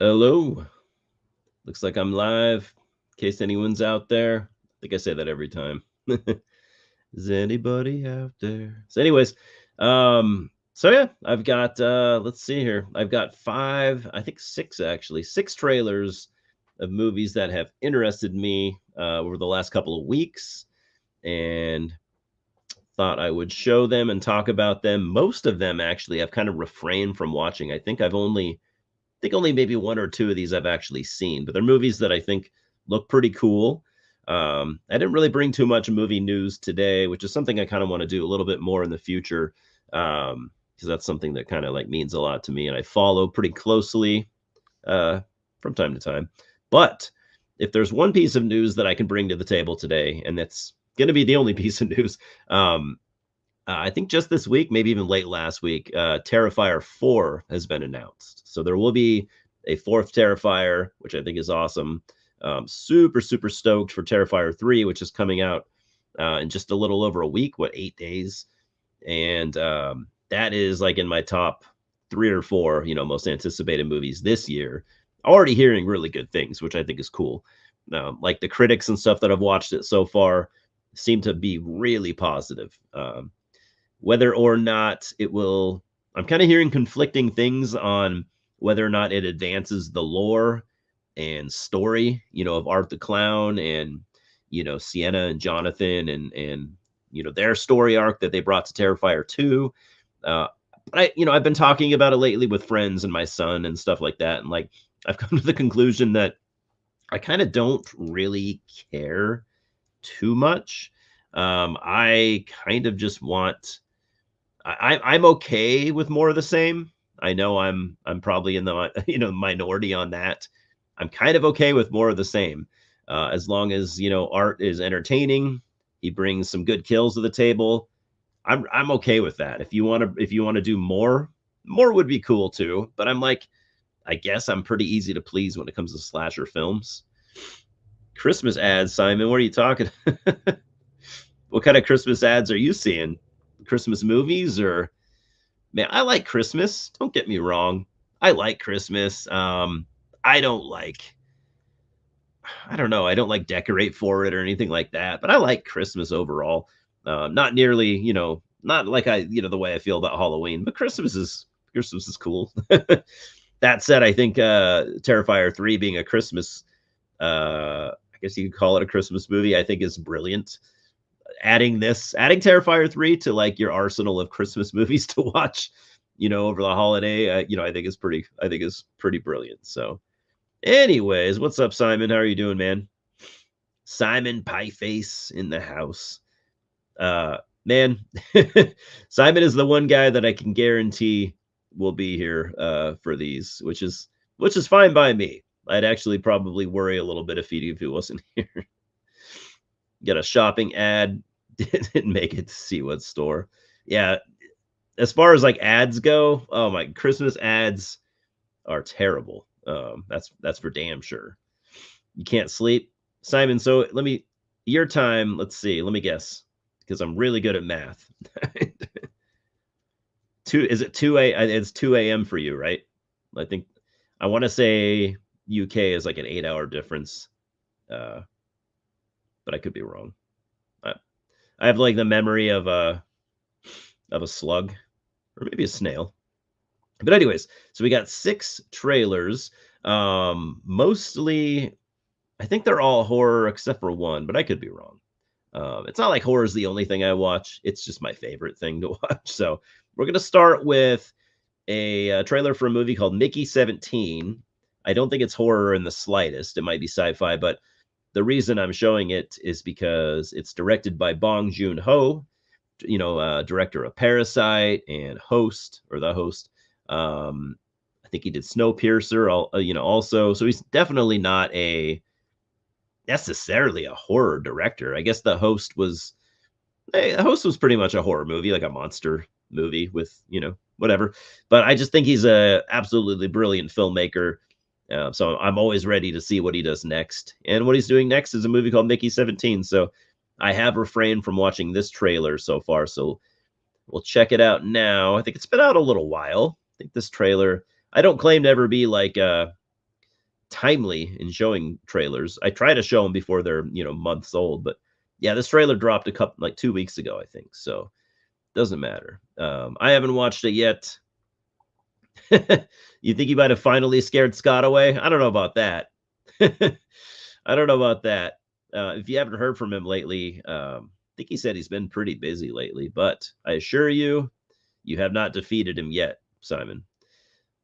Hello. Looks like I'm live. In case anyone's out there. I think I say that every time. Is anybody out there? So, anyways, so yeah, I've got let's see here. I've got five, I think six actually, six trailers of movies that have interested me over the last couple of weeks, and thought I would show them and talk about them. Most of them actually I've kind of refrained from watching. I think only maybe one or two of these I've actually seen, but they're movies that I think look pretty cool. I didn't really bring too much movie news today, which is something I kind of want to do a little bit more in the future, because that's something that kind of like means a lot to me, and I follow pretty closely from time to time. But if there's one piece of news that I can bring to the table today, and that's going to be the only piece of news, I think just this week, maybe even late last week, Terrifier 4 has been announced. So there will be a fourth Terrifier, which I think is awesome. Super, super stoked for Terrifier 3, which is coming out in just a little over a week, 8 days? And that is like in my top three or four, most anticipated movies this year. Already hearing really good things, which I think is cool. Like the critics and stuff that have watched it so far seem to be really positive. Whether or not it will, I'm kind of hearing conflicting things on whether or not it advances the lore and story, of Art the Clown and, Sienna and Jonathan and their story arc that they brought to Terrifier 2. But I've been talking about it lately with friends and my son and stuff like that. And like, I've come to the conclusion that I kind of don't really care too much. I kind of just want, I'm okay with more of the same. I know I'm probably in the minority on that. I'm kind of okay with more of the same, as long as Art is entertaining. He brings some good kills to the table. I'm okay with that. If you want to do more would be cool too. But I'm like, I guess I'm pretty easy to please when it comes to slasher films. Christmas ads, Simon. What are you talking? What kind of Christmas ads are you seeing? Christmas movies or man, I like Christmas. Don't get me wrong. I like Christmas. I don't like I don't know. I don't like decorate for it or anything like that, but I like Christmas overall. Not nearly, not like the way I feel about Halloween, but Christmas is cool. That said, I think Terrifier 3 being a Christmas I guess you could call it a Christmas movie, I think is brilliant. Adding Terrifier 3 to like your arsenal of Christmas movies to watch, over the holiday, I think is pretty brilliant. So, anyways, what's up, Simon? How are you doing, man? Simon Pieface in the house. Man, Simon is the one guy that I can guarantee will be here for these, which is fine by me. I'd actually probably worry a little bit if he wasn't here. Get a shopping ad. Didn't make it to see what store. Yeah, as far as like ads go, oh my, Christmas ads are terrible. That's for damn sure. You can't sleep, Simon. So your time. Let's see. Let me guess, because I'm really good at math. Is it 2 a? It's 2 a.m. for you, right? I think I want to say UK is like an 8-hour difference, but I could be wrong. I have like the memory of a slug or maybe a snail. But anyways, so we got 6 trailers. Mostly, I think they're all horror except for one, but I could be wrong. It's not like horror is the only thing I watch. It's just my favorite thing to watch. So we're gonna start with a trailer for a movie called Mickey 17. I don't think it's horror in the slightest. It might be sci-fi, but the reason I'm showing it is because it's directed by Bong Joon-ho, director of Parasite and The Host. I think he did Snowpiercer, also. So he's definitely not necessarily a horror director. I guess The Host was pretty much a horror movie, like a monster movie with, whatever. But I just think he's a absolutely brilliant filmmaker. So I'm always ready to see what he does next. And what he's doing next is a movie called Mickey 17. So I have refrained from watching this trailer so far. So we'll check it out now. I think it's been out a little while. I think this trailer, I don't claim to ever be like timely in showing trailers. I try to show them before they're, months old, but yeah, this trailer dropped like 2 weeks ago, I think. So doesn't matter. I haven't watched it yet. You think he might have finally scared Scott away? I don't know about that. I don't know about that. If you haven't heard from him lately, I think he said he's been pretty busy lately, but I assure you, you have not defeated him yet, Simon.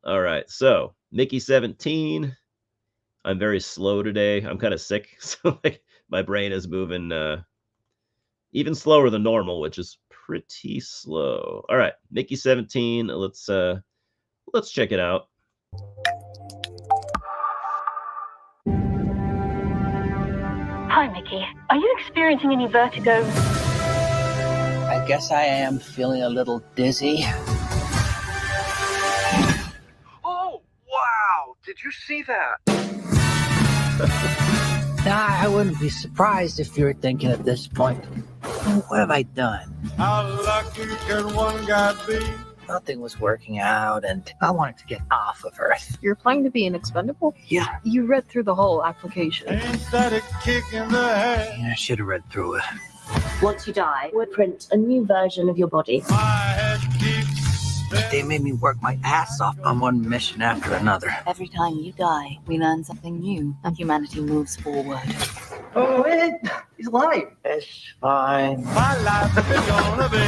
All right, so Mickey 17. I'm very slow today. I'm kind of sick, so like my brain is moving even slower than normal, which is pretty slow. All right, Mickey 17. Let's check it out. Hi, Mickey. Are you experiencing any vertigo? I guess I am feeling a little dizzy. Oh, wow! Did you see that? Now, I wouldn't be surprised if you're thinking at this point, what have I done? How lucky can one guy be? Nothing was working out, and I wanted to get off of Earth. You're planning to be an expendable? Yeah. You read through the whole application. Ain't that a kick in the head? Yeah, I should have read through it. Once you die, we'll print a new version of your body. My head keeps They spinning. made me work my ass off on one mission after another. Every time you die, we learn something new, and humanity moves forward. Oh, he's alive. It's fine. My life is gonna be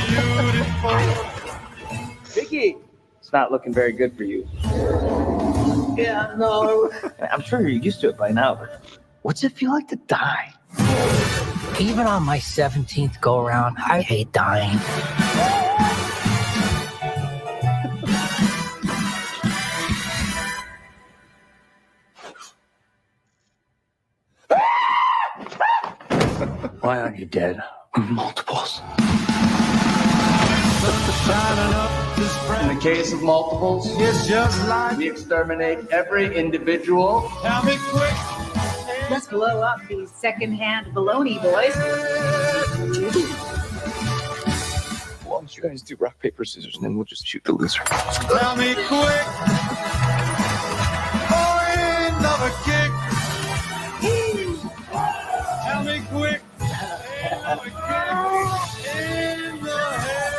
beautiful. Vicky, it's not looking very good for you. Yeah, no. I'm sure you're used to it by now, but what's it feel like to die? Even on my 17th go-around, I hate dying. Why aren't you dead? Multiples. In the case of multiples, It's just like, we exterminate every individual. tell me quick. Let's blow up these secondhand baloney boys. Why don't you guys do rock, paper, scissors, and then we'll just shoot the loser. Tell me quick. Oh, another kick. Tell me quick. Another kick in the head.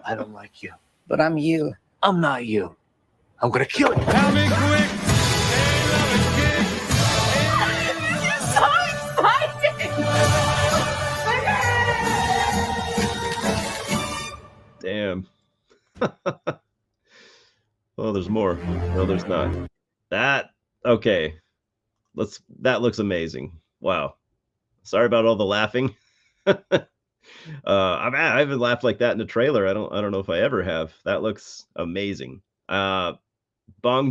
I don't like you. But I'm you. I'm not you. I'm gonna kill you. Tell me quick. Another kick. So excited! Damn. Oh, there's more. No, there's not. Okay. That looks amazing. Wow. Sorry about all the laughing. I haven't laughed like that in the trailer. I don't know if I ever have. That looks amazing. Bong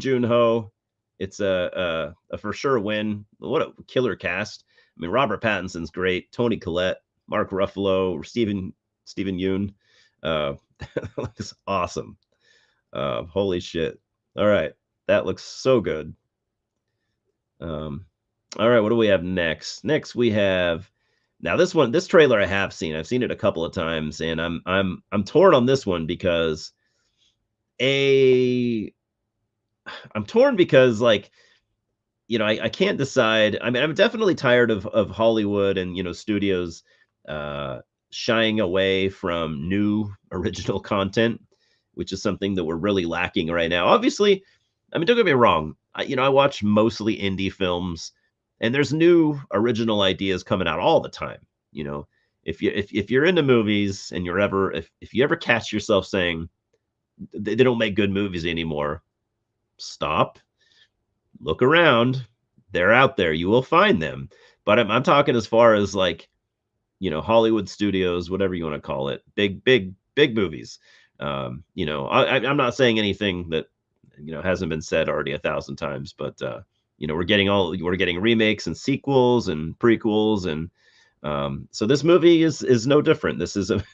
Joon-ho. It's a for sure win. What a killer cast. I mean, Robert Pattinson's great. Toni Collette, Mark Ruffalo, Stephen Yeun. That looks awesome. Holy shit. All right. That looks so good. All right, what do we have next? Next we have now this trailer I have seen. I've seen it a couple of times, and I'm torn on this one because I'm torn because like, I can't decide. I mean, I'm definitely tired of Hollywood and studios shying away from new original content, which is something that we're really lacking right now. Obviously, I mean, don't get me wrong. I watch mostly indie films, and there's new original ideas coming out all the time. If you're into movies and if you ever catch yourself saying they don't make good movies anymore, stop, look around. They're out there. You will find them. But I'm talking as far as like, Hollywood studios, whatever you want to call it, big movies. I'm not saying anything that hasn't been said already 1,000 times, but we're getting remakes and sequels and prequels, and so this movie is no different. This is a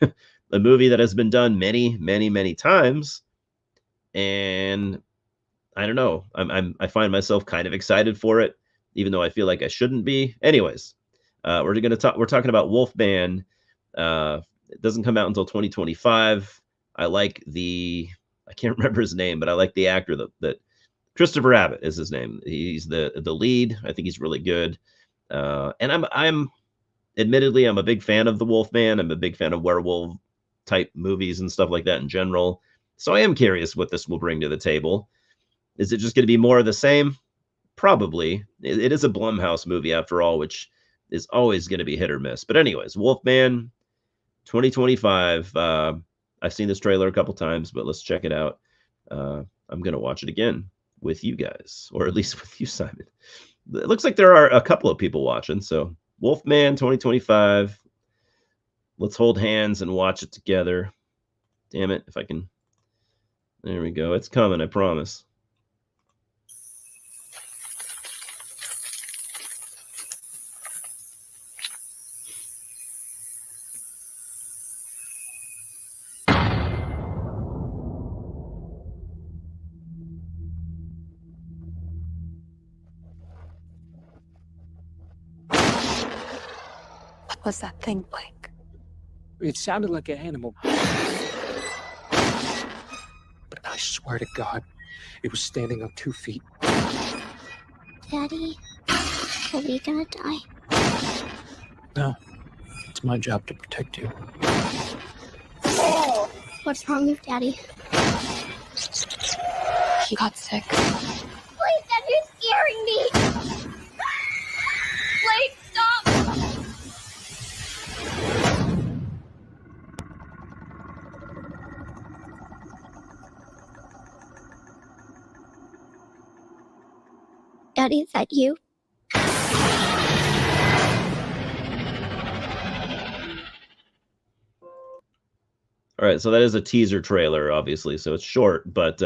movie that has been done many times, and I don't know. I find myself kind of excited for it, even though I feel like I shouldn't be. Anyways, we're talking about Wolfman, It doesn't come out until 2025. I like I can't remember his name, but I like the actor that Christopher Abbott is his name. He's the lead. I think he's really good. And I'm admittedly, I'm a big fan of the Wolfman. I'm a big fan of werewolf type movies and stuff like that in general. So I am curious what this will bring to the table. Is it just going to be more of the same? Probably. It is a Blumhouse movie after all, which is always going to be hit or miss. But anyways, Wolfman 2025. I've seen this trailer a couple times, but let's check it out. I'm going to watch it again with you guys, or at least with you, Simon. It looks like there are a couple of people watching. So Wolfman 2025. Let's hold hands and watch it together. Damn it, if I can. There we go. It's coming, I promise. What was that thing like? It sounded like an animal. But I swear to God, it was standing on 2 feet. Daddy, are we gonna die? No, it's my job to protect you. What's wrong with Daddy? He got sick. Please, Dad, you're scaring me! Please, stop! Daddy, is that you? All right, so that is a teaser trailer, obviously, so it's short, but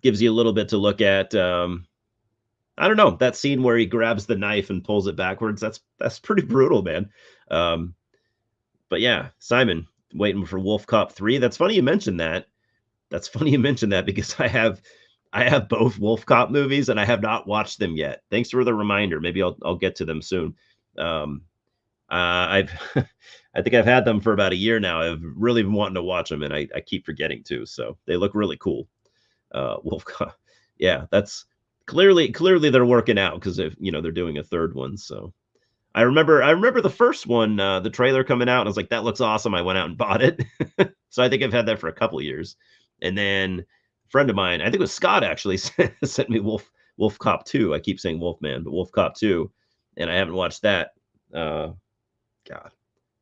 gives you a little bit to look at. I don't know, that scene where he grabs the knife and pulls it backwards, that's pretty brutal, man. But yeah, Simon, waiting for Wolf Cop 3. That's funny you mentioned that. That's funny you mentioned that because I have both Wolf Cop movies and I have not watched them yet. Thanks for the reminder. Maybe I'll get to them soon. I think I've had them for about a year now. I've really been wanting to watch them, and I keep forgetting to. So they look really cool. Wolf Cop, yeah, that's clearly they're working out because they're doing a third one. So I remember the first one, the trailer coming out, and I was like, that looks awesome. I went out and bought it. So I think I've had that for a couple of years, and then a friend of mine, I think it was Scott, actually sent me Wolf Cop 2. I keep saying Wolfman, but Wolf Cop 2, and I haven't watched that. God,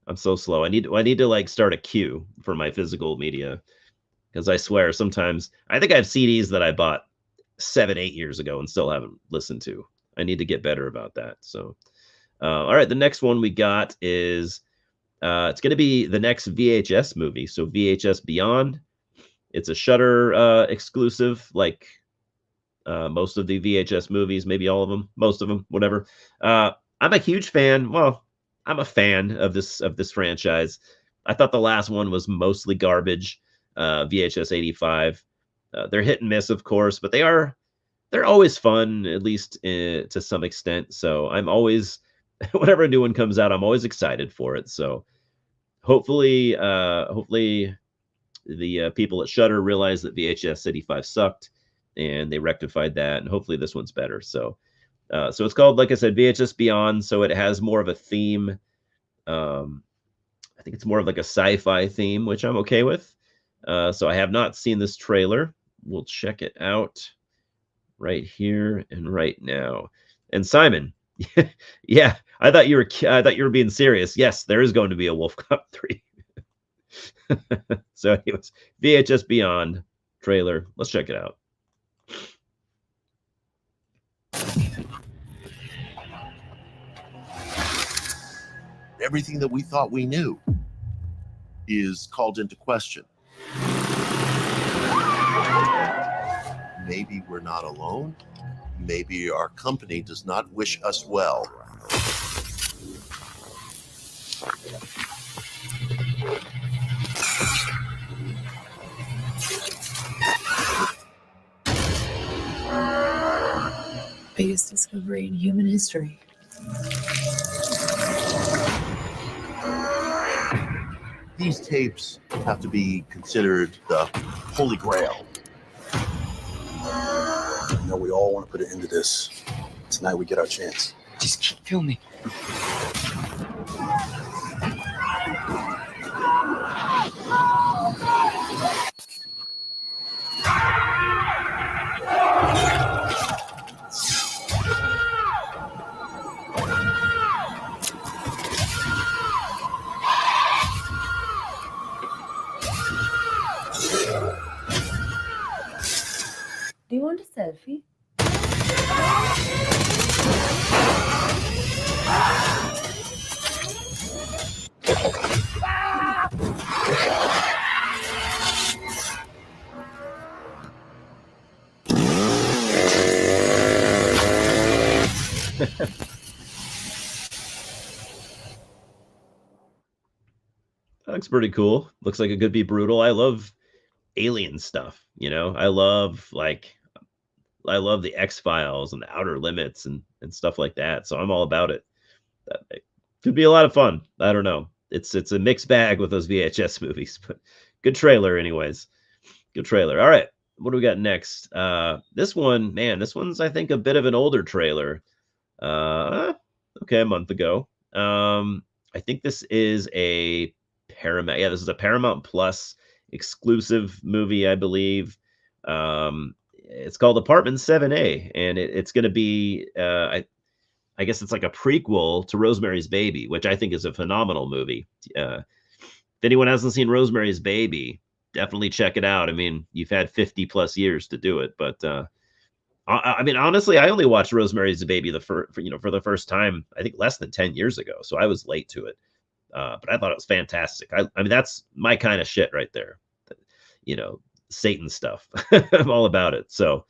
I'm so slow. I need to like start a queue for my physical media, because I swear sometimes I think I have CDs that I bought 7-8 years ago and still haven't listened to. I need to get better about that. So, all right, the next one we got is it's going to be the next VHS movie. So VHS Beyond. It's a Shudder exclusive, like most of the VHS movies, maybe all of them, most of them, whatever. I'm a huge fan. Well, I'm a fan of this franchise. I thought the last one was mostly garbage. VHS 85. They're hit and miss, of course, but they're always fun, at least to some extent. So I'm always, whenever a new one comes out, I'm always excited for it. So hopefully the people at Shudder realized that VHS 85 sucked, and they rectified that, and hopefully this one's better. So it's called, like I said, VHS Beyond. So it has more of a theme. I think it's more of like a sci-fi theme, which I'm okay with. So I have not seen this trailer. We'll check it out right here and right now. And Simon, yeah, I thought you were being serious. Yes, there is going to be a Wolf Cop 3. So anyways, VHS Beyond trailer. Let's check it out. Everything that we thought we knew is called into question. Maybe we're not alone. Maybe our company does not wish us well. Biggest discovery in human history. These tapes have to be considered the holy grail. I know we all want to put an end to this. Tonight we get our chance. Just keep filming. Do you want a selfie? That looks pretty cool. Looks like it could be brutal. I love alien stuff, you know. I love the X-Files and the Outer Limits and stuff like that. So I'm all about it. It could be a lot of fun. I don't know. It's a mixed bag with those VHS movies, but good trailer anyways. Good trailer. All right. What do we got next? This one's I think a bit of an older trailer. Okay, a month ago. I think this is a Paramount. Yeah, this is a Paramount Plus exclusive movie, I believe. It's called Apartment 7A, and it's going to be, I guess it's like a prequel to Rosemary's Baby, which I think is a phenomenal movie. If anyone hasn't seen Rosemary's Baby, definitely check it out. I mean, you've had 50 plus years to do it, but I mean, honestly, I only watched Rosemary's Baby for the first time, I think less than 10 years ago, so I was late to it. But I thought it was fantastic. I mean, that's my kind of shit right there. Satan stuff. I'm all about it. So,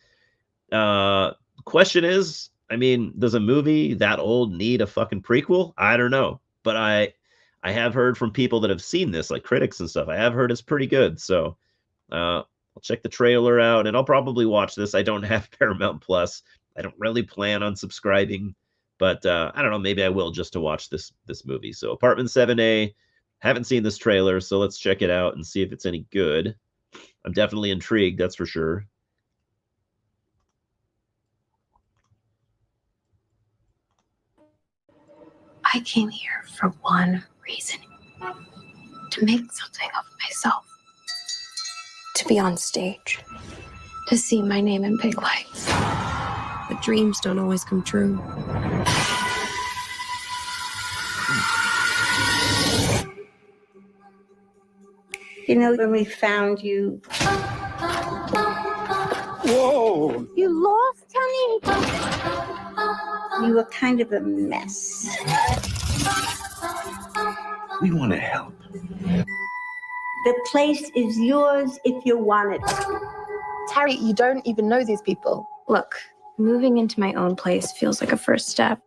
question is, I mean, does a movie that old need a fucking prequel? I don't know, but I have heard from people that have seen this, like critics and stuff. I have heard it's pretty good. So, I'll check the trailer out, and I'll probably watch this. I don't have Paramount Plus. I don't really plan on subscribing, but I don't know. Maybe I will just to watch this movie. So, Apartment 7A. Haven't seen this trailer, so let's check it out and see if it's any good. I'm definitely intrigued, that's for sure. I came here for one reason. To make something of myself. To be on stage. To see my name in big lights. But dreams don't always come true. You know, when we found you. Whoa! You lost, honey? You were kind of a mess. We want to help. The place is yours if you want it. Terry, you don't even know these people. Look, moving into my own place feels like a first step.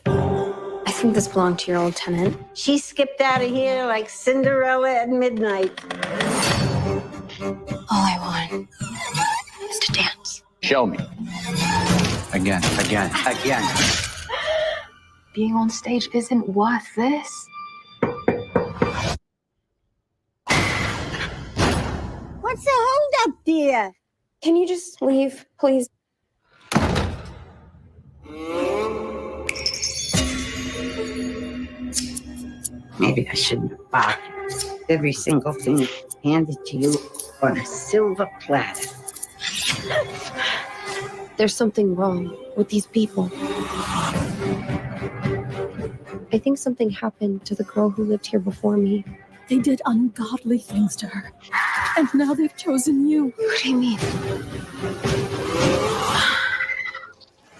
I think this belonged to your old tenant. She skipped out of here like Cinderella at midnight. All I want is to dance. Show me. Again. Being on stage isn't worth this. What's the hold up, dear? Can you just leave, please? Maybe I shouldn't have bothered. Every single thing handed to you on a silver platter. There's something wrong with these people. I think something happened to the girl who lived here before me. They did ungodly things to her. And now they've chosen you. What do you mean?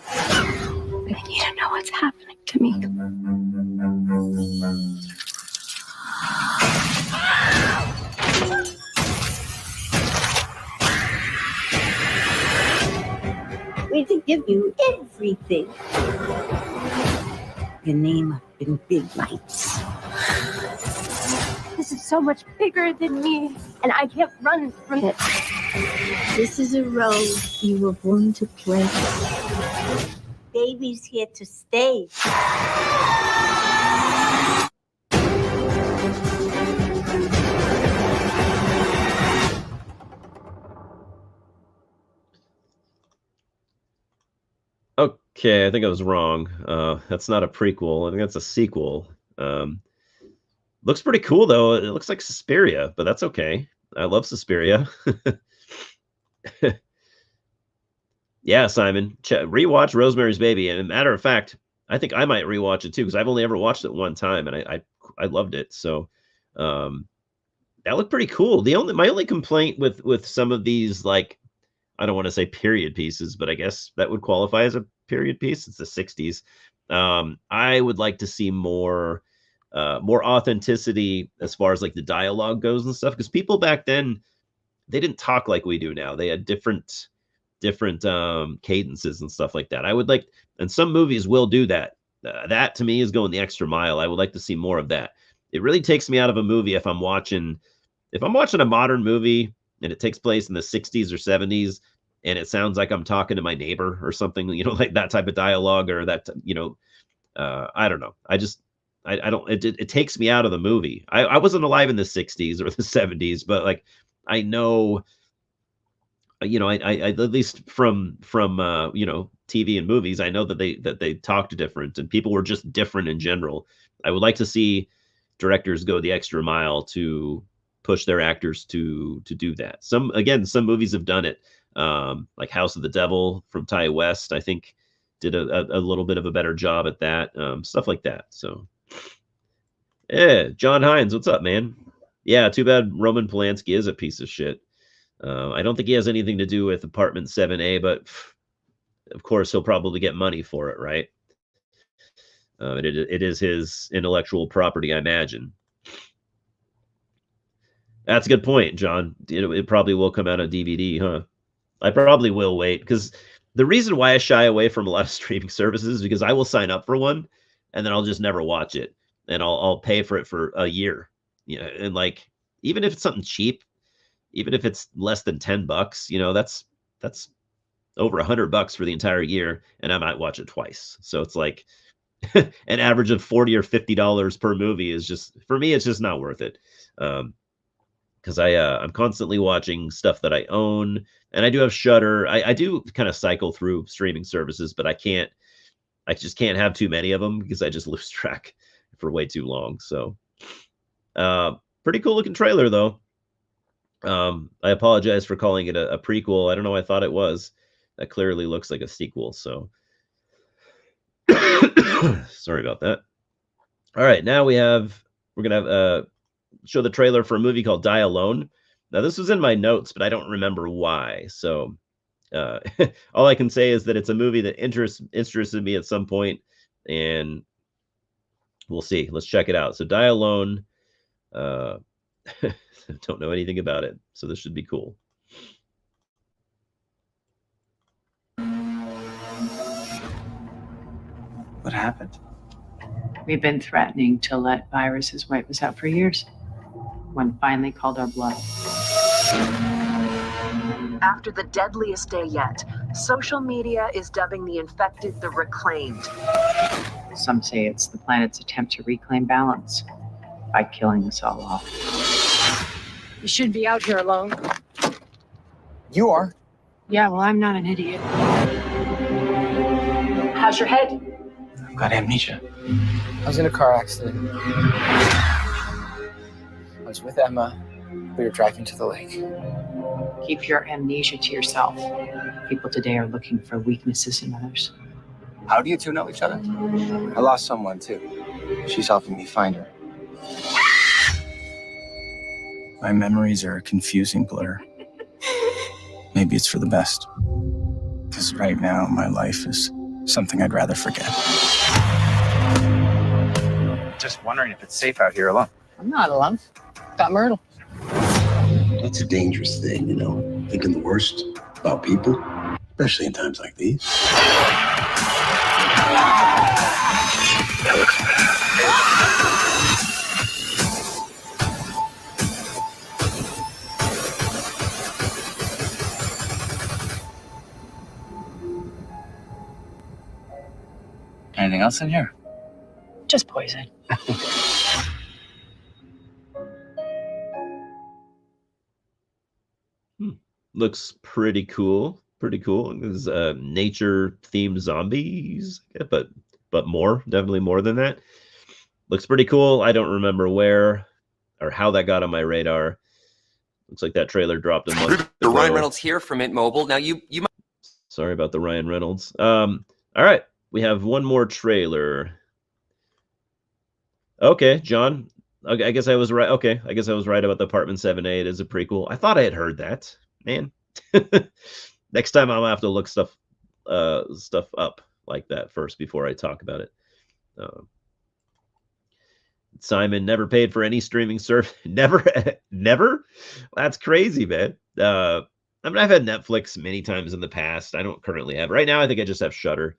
I need to know what's happening to me. We could give you everything. Your name up in big lights. This is so much bigger than me, and I can't run from it. This is a role you were born to play. baby's here to stay. Okay, I think I was wrong. That's not a prequel. I think that's a sequel. Looks pretty cool though. It looks like Suspiria, but that's okay. I love Suspiria. Yeah, Simon, rewatch Rosemary's Baby. And a matter of fact, I think I might rewatch it too because I've only ever watched it one time, and I loved it. So that looked pretty cool. My only complaint with some of these, like, I don't want to say period pieces, but I guess that would qualify as a period piece. It's the 60s. I would like to see more authenticity as far as like the dialogue goes and stuff, because people back then, they didn't talk like we do now. They had different cadences and stuff like that. I would like, and some movies will do that. That to me is going the extra mile. I would like to see more of that. It really takes me out of a movie if I'm watching a modern movie and it takes place in the 60s or 70s and it sounds like I'm talking to my neighbor or something, like that type of dialogue, or that, I don't know. I don't, it takes me out of the movie. I wasn't alive in the 60s or the 70s, but like, I know, I at least from TV and movies, I know that they talked different and people were just different in general. I would like to see directors go the extra mile to push their actors to do that. Some movies have done it, like House of the Devil from Ty West, I think did a little bit of a better job at that, stuff like that. So yeah, John Hines, what's up, man? Yeah, too bad Roman Polanski is a piece of shit. I don't think he has anything to do with Apartment 7A, but of course he'll probably get money for it, right? It is his intellectual property, I imagine. That's a good point, John. It probably will come out on DVD, huh? I probably will wait, because the reason why I shy away from a lot of streaming services is because I will sign up for one and then I'll just never watch it, and I'll pay for it for a year, and like, even if it's something cheap, even if it's less than $10, that's over $100 for the entire year, and I might watch it twice. So it's like an average of $40 or $50 per movie is just, for me, it's just not worth it. Because I'm constantly watching stuff that I own, and I do have Shudder. I do kind of cycle through streaming services, but I just can't have too many of them because I just lose track for way too long. So pretty cool looking trailer though. I apologize for calling it a prequel. I don't know. I thought it was. That clearly looks like a sequel. So sorry about that. All right, now we're gonna show the trailer for a movie called Die Alone. Now this was in my notes, but I don't remember why. So all I can say is that it's a movie that interested me at some point, and we'll see. Let's check it out. So Die Alone. Don't know anything about it, so this should be cool. What happened? We've been threatening to let viruses wipe us out for years. One finally called our bluff. After the deadliest day yet, social media is dubbing the infected the reclaimed. Some say it's the planet's attempt to reclaim balance by killing us all off. You shouldn't be out here alone. You are. Yeah, well, I'm not an idiot. How's your head? I've got amnesia. I was in a car accident. I was with Emma. We were driving to the lake. Keep your amnesia to yourself. People today are looking for weaknesses in others. How do you two know each other? I lost someone too. She's helping me find her. My memories are a confusing blur. Maybe it's for the best. Because right now, my life is something I'd rather forget. Just wondering if it's safe out here alone. I'm not alone. Got Myrtle. That's a dangerous thing, thinking the worst about people, especially in times like these. That looks bad. Anything else in here? Just poison. Looks pretty cool. Pretty cool. It's nature-themed zombies, but more, definitely more than that. Looks pretty cool. I don't remember where or how that got on my radar. Looks like that trailer dropped a month ago. Ryan Reynolds here from Mint Mobile. Now you might. Sorry about the Ryan Reynolds. All right, we have one more trailer. Okay, John. Okay, I guess I was right. Okay, I guess I was right about the Apartment 7A. It is a prequel. I thought I had heard that. Man. Next time I'll have to look stuff up like that first before I talk about it. Simon never paid for any streaming service. Never? That's crazy, man. I mean, I've had Netflix many times in the past. I don't currently have. Right now, I think I just have Shudder,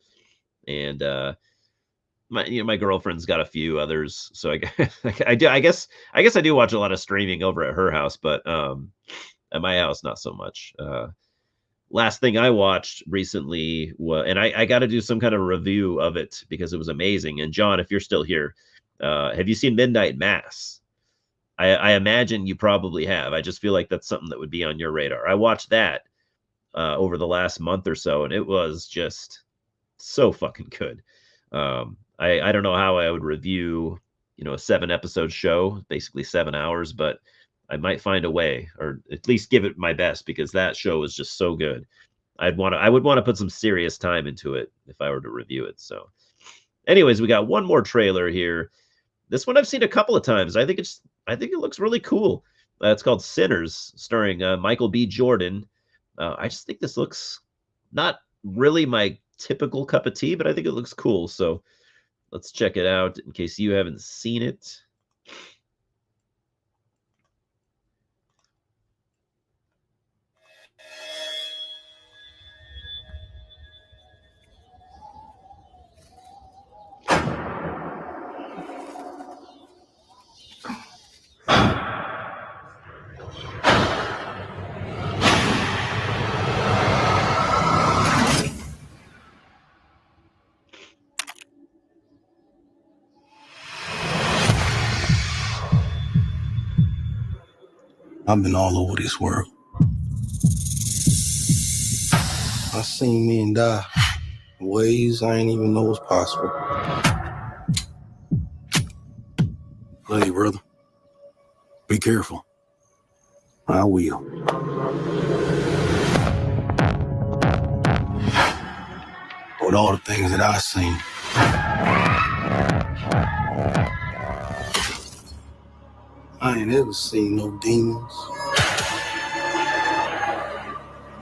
and my girlfriend's got a few others. So I guess I do watch a lot of streaming over at her house, but at my house, not so much. Last thing I watched recently was, and I got to do some kind of review of it because it was amazing. And John, if you're still here, have you seen Midnight Mass? I imagine you probably have. I just feel like that's something that would be on your radar. I watched that over the last month or so, and it was just so fucking good. I don't know how I would review, a 7-episode show, basically 7 hours, but I might find a way, or at least give it my best, because that show is just so good. I would want to put some serious time into it if I were to review it. So anyways, we got one more trailer here. This one I've seen a couple of times. I think it looks really cool. It's called Sinners, starring Michael B. Jordan. I just think this looks not really my typical cup of tea, but I think it looks cool. So let's check it out in case you haven't seen it. I've been all over this world. I seen men die in ways I ain't even know was possible. Love you, brother. Be careful. I will. With all the things that I've seen, I ain't ever seen no demons,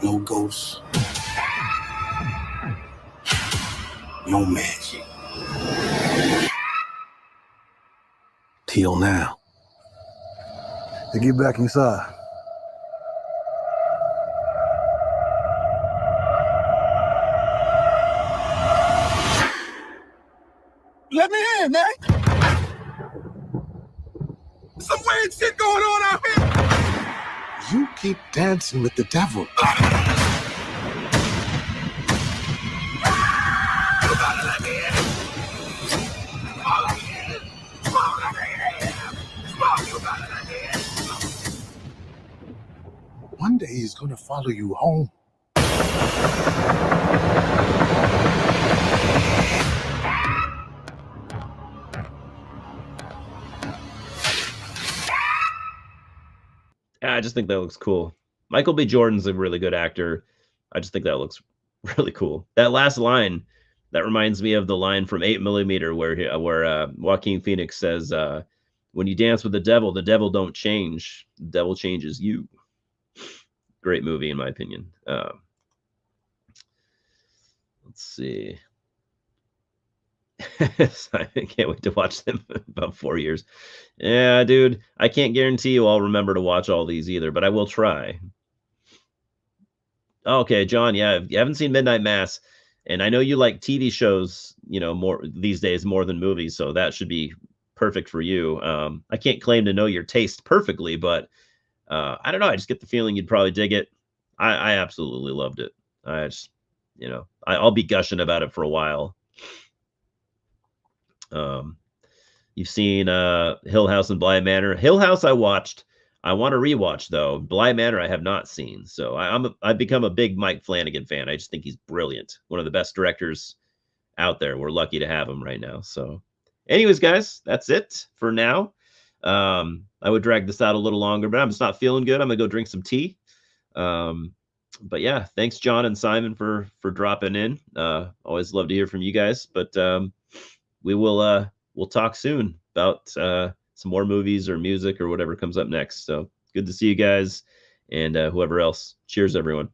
no ghosts, no magic. Till now. To get back inside. Let me in, man. Some weird shit going on out here. You keep dancing with the devil. One day he's gonna follow you home. I just think that looks cool. Michael B. Jordan's a really good actor. I just think that looks really cool. That last line, that reminds me of the line from 8mm where Joaquin Phoenix says, when you dance with the devil don't change. The devil changes you. Great movie, in my opinion. Let's see. I can't wait to watch them in about 4 years. Yeah, dude, I can't guarantee you I'll remember to watch all these either, but I will try. Okay, John, yeah, you haven't seen Midnight Mass, and I know you like TV shows, more these days more than movies, so that should be perfect for you. I can't claim to know your taste perfectly, but I don't know. I just get the feeling you'd probably dig it. I absolutely loved it. I just, I'll be gushing about it for a while. You've seen Hill House and Bly Manor. Hill House I watched. I want to rewatch though. Bly Manor I have not seen. So I've become a big Mike Flanagan fan. I just think he's brilliant. One of the best directors out there. We're lucky to have him right now. So anyways, guys, that's it for now. I would drag this out a little longer, but I'm just not feeling good. I'm gonna go drink some tea. But yeah, thanks John and Simon for dropping in. Always love to hear from you guys. But we'll talk soon about some more movies or music or whatever comes up next. So good to see you guys and whoever else. Cheers, everyone.